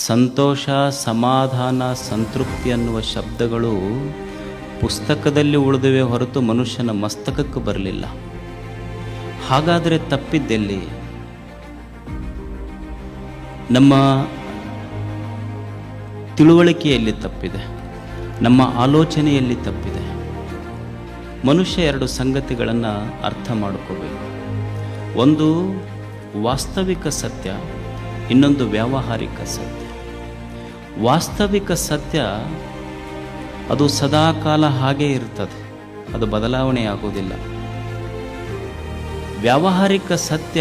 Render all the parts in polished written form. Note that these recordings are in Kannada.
ಸಂತೋಷ, ಸಮಾಧಾನ, ಸಂತೃಪ್ತಿ ಅನ್ನುವ ಶಬ್ದಗಳು ಪುಸ್ತಕದಲ್ಲಿ ಉಳಿದಿವೆ ಹೊರತು ಮನುಷ್ಯನ ಮಸ್ತಕಕ್ಕೆ ಬರಲಿಲ್ಲ. ಹಾಗಾದರೆ ತಪ್ಪಿದ್ದೆಲ್ಲಿ? ನಮ್ಮ ತಿಳುವಳಿಕೆಯಲ್ಲಿ ತಪ್ಪಿದೆ, ನಮ್ಮ ಆಲೋಚನೆಯಲ್ಲಿ ತಪ್ಪಿದೆ. ಮನುಷ್ಯ ಎರಡು ಸಂಗತಿಗಳನ್ನು ಅರ್ಥ ಮಾಡಿಕೋಬೇಕು. ಒಂದು ವಾಸ್ತವಿಕ ಸತ್ಯ, ಇನ್ನೊಂದು ವ್ಯಾವಹಾರಿಕ ಸತ್ಯ. ವಾಸ್ತವಿಕ ಸತ್ಯ ಅದು ಸದಾಕಾಲ ಹಾಗೇ ಇರ್ತದೆ, ಅದು ಬದಲಾವಣೆ ಆಗೋದಿಲ್ಲ. ವ್ಯಾವಹಾರಿಕ ಸತ್ಯ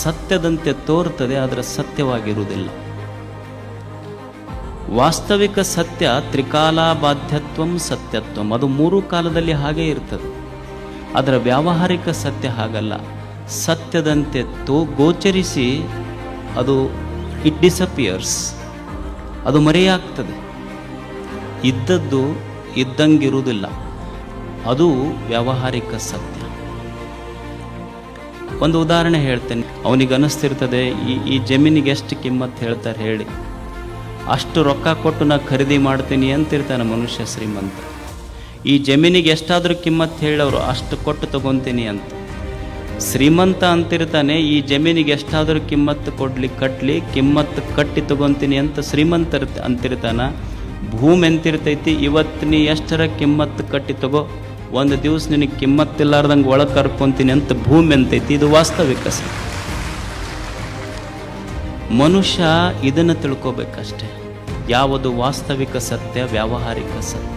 ಸತ್ಯದಂತೆ ತೋರ್ತದೆ, ಆದರೆ ಸತ್ಯವಾಗಿರುವುದಿಲ್ಲ. ವಾಸ್ತವಿಕ ಸತ್ಯ ತ್ರಿಕಾಲಾಬಾಧ್ಯತ್ವಂ ಸತ್ಯತ್ವಂ, ಅದು ಮೂರು ಕಾಲದಲ್ಲಿ ಹಾಗೇ ಇರ್ತದೆ. ಅದರ ವ್ಯಾವಹಾರಿಕ ಸತ್ಯ ಹಾಗಲ್ಲ. ಸತ್ಯದಂತೆ ಗೋಚರಿಸಿ ಅದು ಇಟ್ ಡಿಸಪಿಯರ್ಸ್, ಅದು ಮರೆಯಾಗ್ತದೆ. ಇದ್ದದ್ದು ಇದ್ದಂಗಿರುವುದಿಲ್ಲ, ಅದು ವ್ಯಾವಹಾರಿಕ ಸತ್ಯ. ಒಂದು ಉದಾಹರಣೆ ಹೇಳ್ತೇನೆ. ಅವನಿಗೆ ಅನ್ನಿಸ್ತಿರ್ತದೆ ಈ ಜಮೀನಿಗೆ ಎಷ್ಟು ಕಿಮ್ಮತ್ತು ಹೇಳ್ತಾರೆ ಹೇಳಿ, ಅಷ್ಟು ರೊಕ್ಕ ಕೊಟ್ಟು ನಾ ಖರೀದಿ ಮಾಡ್ತೀನಿ ಅಂತಿರ್ತಾನೆ ಮನುಷ್ಯ ಶ್ರೀಮಂತ. ಈ ಜಮೀನಿಗೆ ಎಷ್ಟಾದರೂ ಕಿಮ್ಮತ್ತು ಹೇಳೋರು ಅಷ್ಟು ಕೊಟ್ಟು ತಗೊತೀನಿ ಅಂತ. ಶ್ರೀಮಂತ ಅಂತಿರ್ತಾನೆ, ಈ ಜಮೀನಿಗೆ ಎಷ್ಟಾದರೂ ಕಿಮ್ಮತ್ತು ಕಟ್ಟಲಿ, ಕಿಮ್ಮತ್ತು ಕಟ್ಟಿ ತಗೊತೀನಿ ಅಂತ ಶ್ರೀಮಂತ ಅಂತಿರ್ತಾನ. ಭೂಮಿ ಎಂತಿರ್ತೈತಿ, ಇವತ್ತು ನೀ ಎಷ್ಟರ ಕಿಮ್ಮತ್ತು ಕಟ್ಟಿ ತಗೋ, ಒಂದು ದಿವಸ ನಿನಗೆ ಕಿಮ್ಮತ್ತಿಲ್ಲಾರ್ದಂಗೆ ಒಳಗೆ ಕರ್ಕೊತೀನಿ ಅಂತ ಭೂಮಿ ಅಂತೈತಿ. ಇದು ವಾಸ್ತವಿಕ ಸತ್ಯ. ಮನುಷ್ಯ ಇದನ್ನು ತಿಳ್ಕೋಬೇಕಷ್ಟೆ. ಯಾವುದು ವಾಸ್ತವಿಕ ಸತ್ಯ, ವ್ಯಾವಹಾರಿಕ ಸತ್ಯ.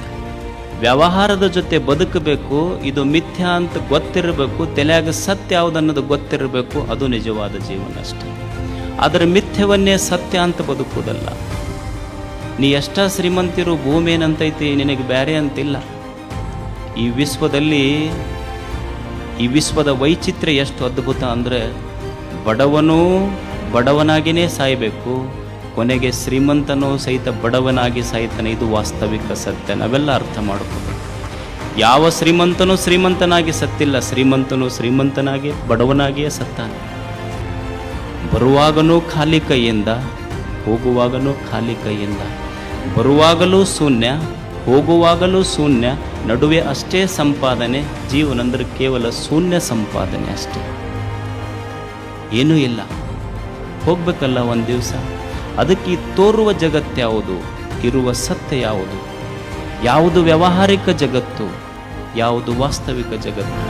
ವ್ಯವಹಾರದ ಜೊತೆ ಬದುಕಬೇಕು, ಇದು ಮಿಥ್ಯಾ ಅಂತ ಗೊತ್ತಿರಬೇಕು, ತಲೆಯಾಗ ಸತ್ಯ ಯಾವುದನ್ನೋದು ಗೊತ್ತಿರಬೇಕು, ಅದು ನಿಜವಾದ ಜೀವನ ಅಷ್ಟೆ. ಅದರ ಮಿಥ್ಯವನ್ನೇ ಸತ್ಯ ಅಂತ ಬದುಕುವುದಲ್ಲ. ನೀ ಎಷ್ಟ ಶ್ರೀಮಂತಿರು, ಭೂಮಿ ಏನಂತೈತಿ ನಿನಗೆ ಬೇರೆ ಅಂತಿಲ್ಲ. ಈ ವಿಶ್ವದ ವೈಚಿತ್ರ್ಯ ಎಷ್ಟು ಅದ್ಭುತ ಅಂದರೆ, ಬಡವನೂ ಬಡವನಾಗಿಯೇ ಸಾಯಬೇಕು, ಕೊನೆಗೆ ಶ್ರೀಮಂತನೂ ಸಹಿತ ಬಡವನಾಗಿ ಸಾಯ್ತಾನೆ. ಇದು ವಾಸ್ತವಿಕ ಸತ್ಯ. ನಾವೆಲ್ಲ ಅರ್ಥ ಮಾಡ್ಕೋಬೇಕು. ಯಾವ ಶ್ರೀಮಂತನೂ ಶ್ರೀಮಂತನಾಗಿ ಸತ್ತಿಲ್ಲ, ಶ್ರೀಮಂತನೂ ಶ್ರೀಮಂತನಾಗಿ ಬಡವನಾಗಿಯೇ ಸತ್ತಾನೆ. ಬರುವಾಗನೂ ಖಾಲಿ ಕೈಯಿಂದ, ಹೋಗುವಾಗನೂ ಖಾಲಿ ಕೈಯಿಂದ. ಬರುವಾಗಲೂ ಶೂನ್ಯ, ಹೋಗುವಾಗಲೂ ಶೂನ್ಯ, ನಡುವೆ ಅಷ್ಟೇ ಸಂಪಾದನೆ. ಜೀವನಂದ್ರೆ ಕೇವಲ ಶೂನ್ಯ ಸಂಪಾದನೆ ಅಷ್ಟೇ, ಏನೂ ಇಲ್ಲ. ಹೋಗ್ಬೇಕಲ್ಲ ಒಂದು ದಿವಸ. ಅದಕ್ಕೆ ತೋರುವ ಜಗತ್ತು ಯಾವುದು, ಇರುವ ಸತ್ಯ ಯಾವುದು, ಯಾವುದು ವ್ಯಾವಹಾರಿಕ ಜಗತ್ತು, ಯಾವುದು ವಾಸ್ತವಿಕ ಜಗತ್ತು.